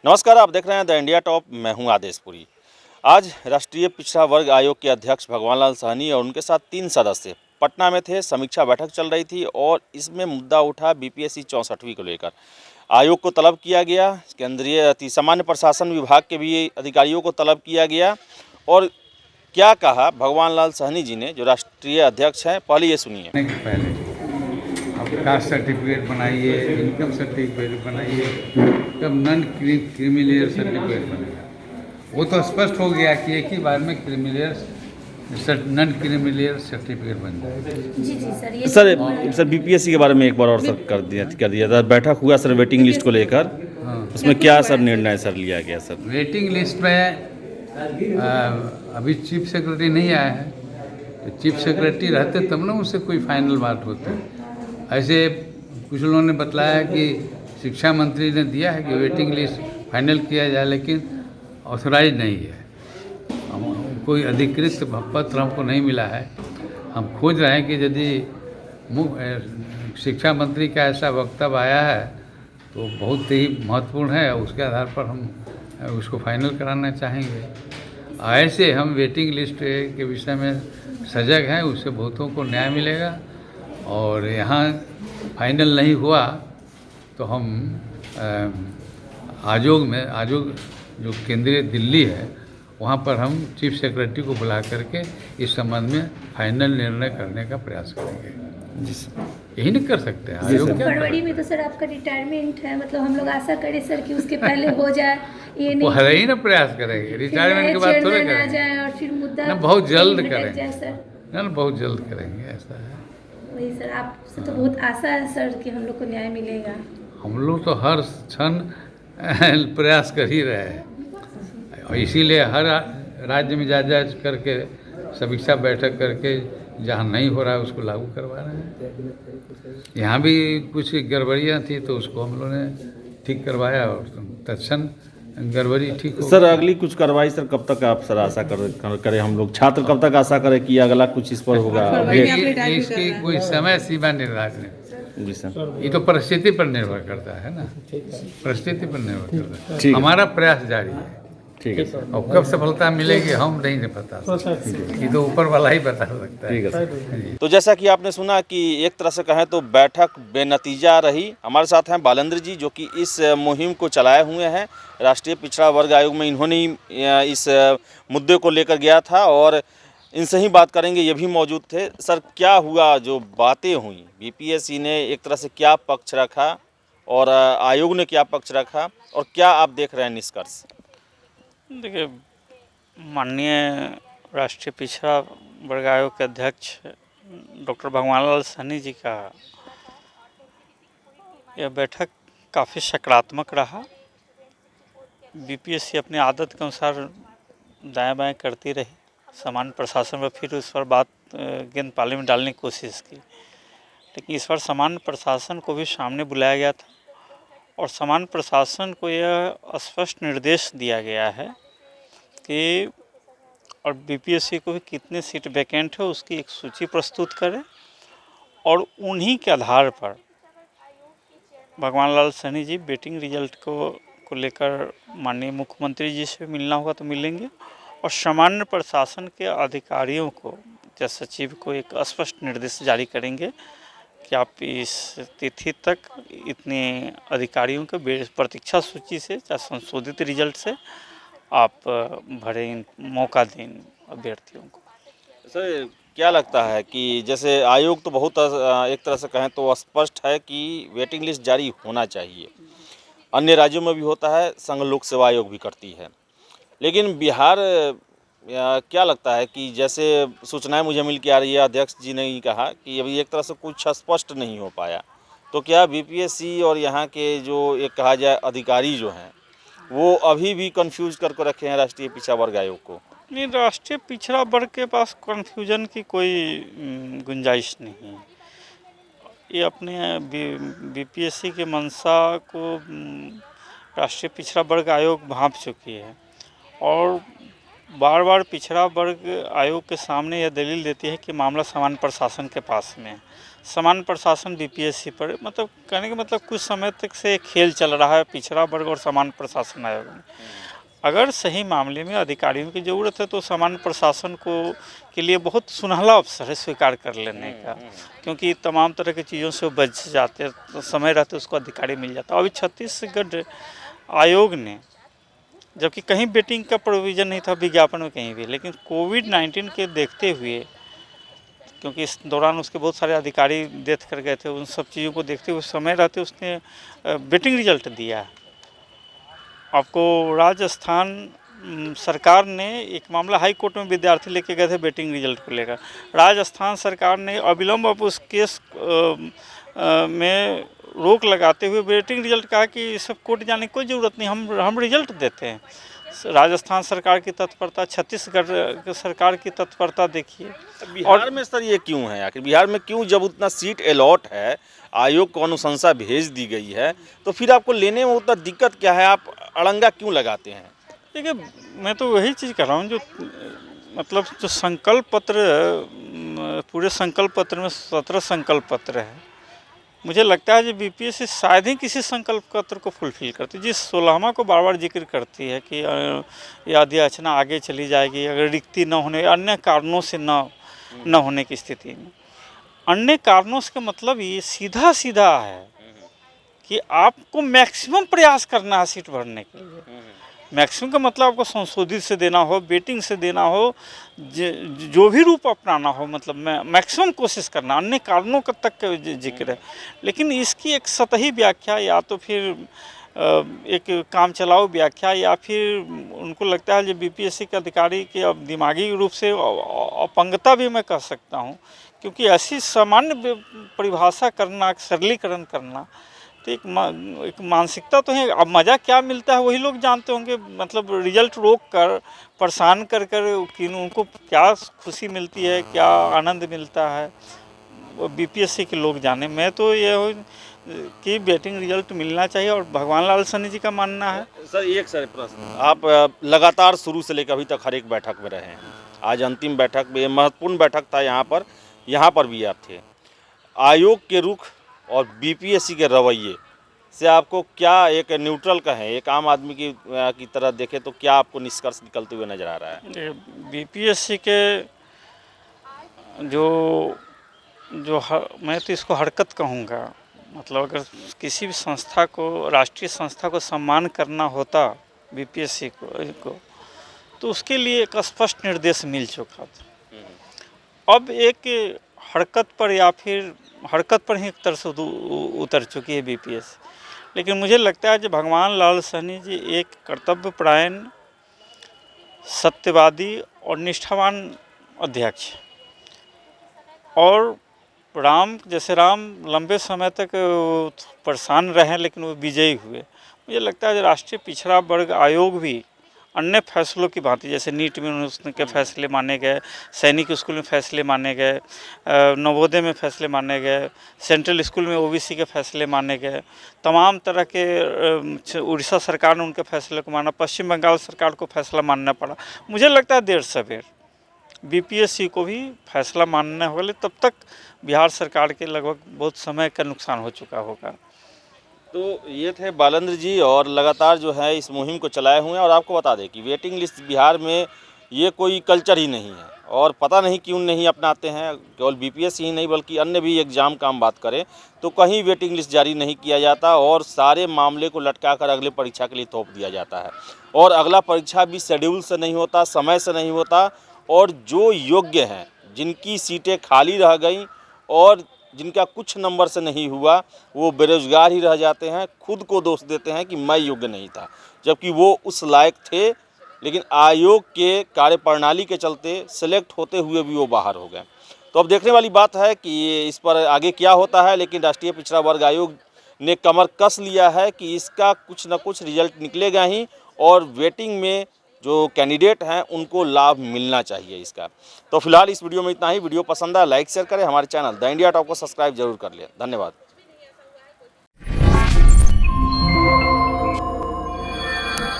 नमस्कार, आप देख रहे हैं द इंडिया टॉप। मैं हूं आदेशपुरी। आज राष्ट्रीय पिछड़ा वर्ग आयोग के अध्यक्ष भगवान लाल सहनी और उनके साथ 3 सदस्य पटना में थे। समीक्षा बैठक चल रही थी और इसमें मुद्दा उठा बीपीएससी 64वीं को लेकर। आयोग को तलब किया गया, केंद्रीय अति सामान्य प्रशासन विभाग के भी अधिकारियों को तलब किया गया। और क्या कहा भगवान लाल सहनी जी ने, जो राष्ट्रीय अध्यक्ष हैं, पहले ये सुनिए। पहले अब कास्ट सर्टिफिकेट बनाइए, इनकम सर्टिफिकेट बनाइए, तब नॉन क्रिमिलियर सर्टिफिकेट बनेगा। वो तो स्पष्ट हो गया कि एक ही बार में नॉन क्रिमिलियर सर्टिफिकेट बन जाए। जी सर बीपीएससी के बारे में एक बार और सर कर दिया था। बैठक हुआ सर वेटिंग लिस्ट को लेकर। हाँ, उसमें क्या सर निर्णय सर लिया गया सर? वेटिंग लिस्ट में अभी चीफ सेक्रेटरी नहीं आया है। तो चीफ सेक्रेटरी रहते तब ना उससे कोई फाइनल बात होती। ऐसे कुछ लोगों ने बताया कि शिक्षा मंत्री ने दिया है कि वेटिंग लिस्ट फाइनल किया जाए, लेकिन ऑथराइज नहीं है। कोई अधिकृत पत्र हमको नहीं मिला है। हम खोज रहे हैं कि यदि शिक्षा मंत्री का ऐसा वक्तव्य आया है तो बहुत ही महत्वपूर्ण है, उसके आधार पर हम उसको फाइनल कराना चाहेंगे। ऐसे हम वेटिंग लिस्ट के विषय में सजग हैं, उससे बहुतों को न्याय मिलेगा। और यहाँ फाइनल नहीं हुआ तो हम आयोग जो केंद्रीय दिल्ली है, वहाँ पर हम चीफ सेक्रेटरी को बुला करके इस संबंध में फाइनल निर्णय करने का प्रयास करेंगे। जी सर, यही नहीं कर सकते हैं आयोग। फरवरी में तो सर आपका रिटायरमेंट है, मतलब हम लोग आशा करें सर कि उसके पहले हो जाए। ये नहीं वो ही ना प्रयास करेंगे, रिटायरमेंट के बाद थोड़े करेंगे और फिर मुद्दा ना, बहुत जल्द करेंगे सर। ना, बहुत जल्द करेंगे, ऐसा है। वही सर, आपसे तो बहुत आशा है सर कि हम लोग को न्याय मिलेगा। हम लोग तो हर क्षण प्रयास कर ही रहे हैं, और इसीलिए हर राज्य में जा करके समीक्षा बैठक करके जहाँ नहीं हो रहा है उसको लागू करवा रहे हैं। यहाँ भी कुछ गड़बड़ियाँ थी तो उसको हम लोगों ने ठीक करवाया और तत्क्षण गड़बड़ी ठीक हो। सर अगली कुछ कार्रवाई सर कब तक आप सर आशा करें? हम लोग छात्र कब तक आशा करें कि अगला कुछ इस पर होगा? इसकी कोई समय सीमा निर्धारित नहीं। जी सर, ये तो परिस्थिति पर निर्भर करता है ना, परिस्थिति पर निर्भर करता है। हमारा प्रयास जारी है। ठीक है सर। और कब सफलता मिलेगी हम नहीं बता सकते, ये तो ऊपर वाला ही बता सकता है। ठीक है सर। तो जैसा कि आपने सुना कि एक तरह से कहें तो बैठक बेनतीजा रही। हमारे साथ हैं बालेंद्र जी, जो कि इस मुहिम को चलाए हुए हैं। राष्ट्रीय पिछड़ा वर्ग आयोग में इन्होंने ही इस मुद्दे को लेकर गया था और इनसे ही बात करेंगे। ये भी मौजूद थे। सर, क्या हुआ, जो बातें हुई, बीपीएससी ने एक तरह से क्या पक्ष रखा और आयोग ने क्या पक्ष रखा, और क्या आप देख रहे हैं निष्कर्ष? देखिए, माननीय राष्ट्रीय पिछड़ा वर्ग आयोग के अध्यक्ष डॉक्टर भगवान लाल सहनी जी का यह बैठक काफ़ी सकारात्मक रहा। बीपीएससी अपनी आदत के अनुसार दाएं बाएं करती रही। सामान्य प्रशासन में फिर उस पर बात गेंद पाले में डालने की कोशिश की, लेकिन इस बार सामान्य प्रशासन को भी सामने बुलाया गया था और सामान्य प्रशासन को यह स्पष्ट निर्देश दिया गया है कि और बीपीएससी को भी कितने सीट वैकेंट है उसकी एक सूची प्रस्तुत करें, और उन्हीं के आधार पर भगवान लाल सहनी जी वेटिंग रिजल्ट को लेकर माननीय मुख्यमंत्री जी से मिलना होगा तो मिलेंगे, और सामान्य प्रशासन के अधिकारियों को या सचिव को एक स्पष्ट निर्देश जारी करेंगे कि आप इस तिथि तक इतने अधिकारियों के प्रतीक्षा सूची से या संशोधित रिजल्ट से आप भरें, मौका दें अभ्यर्थियों को। सर, क्या लगता है कि जैसे आयोग तो बहुत एक तरह से कहें तो स्पष्ट है कि वेटिंग लिस्ट जारी होना चाहिए। अन्य राज्यों में भी होता है, संघ लोक सेवा आयोग भी करती है, लेकिन बिहार क्या लगता है कि जैसे सूचनाएं मुझे मिल के आ रही है, अध्यक्ष जी ने ही कहा कि अभी एक तरह से कुछ स्पष्ट नहीं हो पाया, तो क्या बीपीएससी और यहाँ के जो एक कहा जाए अधिकारी जो हैं वो अभी भी कंफ्यूज करके रखे हैं राष्ट्रीय पिछड़ा वर्ग आयोग को? नहीं, राष्ट्रीय पिछड़ा वर्ग के पास कन्फ्यूजन की कोई गुंजाइश नहीं है। ये अपने बीपीएससी के मंशा को राष्ट्रीय पिछड़ा वर्ग आयोग भांप चुकी है और बार बार पिछड़ा वर्ग आयोग के सामने यह दलील देती है कि मामला सामान्य प्रशासन के पास में है। सामान्य प्रशासन बीपीएससी पर, मतलब कहने का मतलब कुछ समय तक से खेल चल रहा है पिछड़ा वर्ग और सामान्य प्रशासन आयोग में। अगर सही मामले में अधिकारियों की ज़रूरत है तो सामान्य प्रशासन को के लिए बहुत सुनहला अवसर है स्वीकार कर लेने का, क्योंकि तमाम तरह की चीज़ों से वो बच जाते हैं, तो समय रहते उसको अधिकारी मिल जाता है। अभी छत्तीसगढ़ आयोग ने, जबकि कहीं बेटिंग का प्रोविज़न नहीं था विज्ञापन में कहीं भी, लेकिन कोविड-19 के देखते हुए, क्योंकि इस दौरान उसके बहुत सारे अधिकारी डेथ कर गए थे, उन सब चीज़ों को देखते हुए समय रहते उसने बेटिंग रिजल्ट दिया है। आपको राजस्थान सरकार ने एक मामला हाई कोर्ट में विद्यार्थी लेके गए थे बेटिंग रिजल्ट को लेकर, राजस्थान सरकार ने अविलंब अब उस केस में रोक लगाते हुए बेटिंग रिजल्ट कहा कि सब कोर्ट जाने की कोई ज़रूरत नहीं, हम रिजल्ट देते हैं। राजस्थान सरकार की तत्परता, छत्तीसगढ़ सरकार की तत्परता देखिए। बिहार में सर ये क्यों है आखिर? बिहार में क्यों, जब उतना सीट अलॉट है, आयोग को अनुशंसा भेज दी गई है, तो फिर आपको लेने में उतना दिक्कत क्या है? आप अड़ंगा क्यों लगाते हैं? देखिए, मैं तो वही चीज़ कर रहा हूँ जो मतलब जो संकल्प पत्र, पूरे संकल्प पत्र में 17 संकल्प पत्र है, मुझे लगता है जो बीपीएससी शायद ही किसी संकल्प पत्र को फुलफिल करती है। जिस 16वां को बार बार जिक्र करती है कि यह अधियाचना आगे चली जाएगी अगर रिक्ति न होने, अन्य कारणों से न होने की स्थिति में। अन्य कारणों से मतलब ये सीधा सीधा है कि आपको मैक्सिमम प्रयास करना है सीट भरने के लिए। मैक्सिमम का मतलब आपको संशोधित से देना हो, बेटिंग से देना हो, जो भी रूप अपनाना हो, मतलब मैक्सिमम कोशिश करना, अन्य कारणों का तक का जिक्र है। लेकिन इसकी एक सतही व्याख्या या तो फिर एक काम चलाओ व्याख्या, या फिर उनको लगता है जो बीपीएससी के अधिकारी के अब दिमागी रूप से अपंगता भी मैं कह सकता हूँ, क्योंकि ऐसी सामान्य परिभाषा करना, सरलीकरण करना, तो एक मानसिकता तो है। अब मज़ा क्या मिलता है वही लोग जानते होंगे, मतलब रिजल्ट रोक कर परेशान कर कि उनको क्या खुशी मिलती है, क्या आनंद मिलता है, वो बीपीएससी के लोग जाने। मैं तो ये हो कि बेटिंग रिजल्ट मिलना चाहिए, और भगवान लाल सैनी जी का मानना है। सर एक सर प्रश्न, आप लगातार शुरू से लेकर अभी तक हर एक बैठक में रहे हैं, आज अंतिम बैठक में, महत्वपूर्ण बैठक था यहाँ पर भी आप थे। आयोग के रुख और बीपीएससी के रवैये से आपको क्या, एक न्यूट्रल कहें, एक आम आदमी की तरह देखें तो क्या आपको निष्कर्ष निकलते हुए नजर आ रहा है? बीपीएससी के मैं तो इसको हरकत कहूँगा, मतलब अगर किसी भी संस्था को, राष्ट्रीय संस्था को सम्मान करना होता बीपीएससी को तो उसके लिए एक स्पष्ट निर्देश मिल चुका था। अब एक हरकत पर, या फिर हरकत पर ही एक तरह से उतर चुकी है बीपीएससी। लेकिन मुझे लगता है कि भगवान लाल सैनी जी एक कर्तव्यपरायण, सत्यवादी और निष्ठावान अध्यक्ष, और जैसे राम लंबे समय तक परेशान रहे लेकिन वो विजयी हुए। मुझे लगता है कि राष्ट्रीय पिछड़ा वर्ग आयोग भी अन्य फैसलों की भांति, जैसे नीट में उसके फैसले माने गए, सैनिक स्कूल में फैसले माने गए, नवोदय में फैसले माने गए, सेंट्रल स्कूल में ओबीसी के फैसले माने गए, तमाम तरह के उड़ीसा सरकार ने उनके फैसले को माना, पश्चिम बंगाल सरकार को फैसला मानना पड़ा। मुझे लगता है देर सवेर बीपीएससी को भी फैसला मानना होगा, तब तक बिहार सरकार के लगभग बहुत समय का नुकसान हो चुका होगा। तो ये थे बालेंद्र जी, और लगातार जो है इस मुहिम को चलाए हुए हैं। और आपको बता दें कि वेटिंग लिस्ट बिहार में ये कोई कल्चर ही नहीं है, और पता नहीं क्यों नहीं अपनाते हैं। केवल बीपीएससी ही नहीं बल्कि अन्य भी एग्ज़ाम का हम बात करें तो कहीं वेटिंग लिस्ट जारी नहीं किया जाता, और सारे मामले को लटका कर अगले परीक्षा के लिए थोप दिया जाता है। और अगला परीक्षा भी शेड्यूल से नहीं होता, समय से नहीं होता, और जो योग्य हैं, जिनकी सीटें खाली रह गई और जिनका कुछ नंबर से नहीं हुआ, वो बेरोजगार ही रह जाते हैं, खुद को दोष देते हैं कि मैं योग्य नहीं था, जबकि वो उस लायक थे, लेकिन आयोग के कार्यप्रणाली के चलते सेलेक्ट होते हुए भी वो बाहर हो गए। तो अब देखने वाली बात है कि इस पर आगे क्या होता है, लेकिन राष्ट्रीय पिछड़ा वर्ग आयोग ने कमर कस लिया है कि इसका कुछ न कुछ रिजल्ट निकलेगा ही, और वेटिंग में जो कैंडिडेट हैं उनको लाभ मिलना चाहिए इसका। तो फिलहाल इस वीडियो में इतना ही। वीडियो पसंद आया लाइक शेयर करें, हमारे चैनल द इंडिया टॉप को सब्सक्राइब जरूर कर लें। धन्यवाद।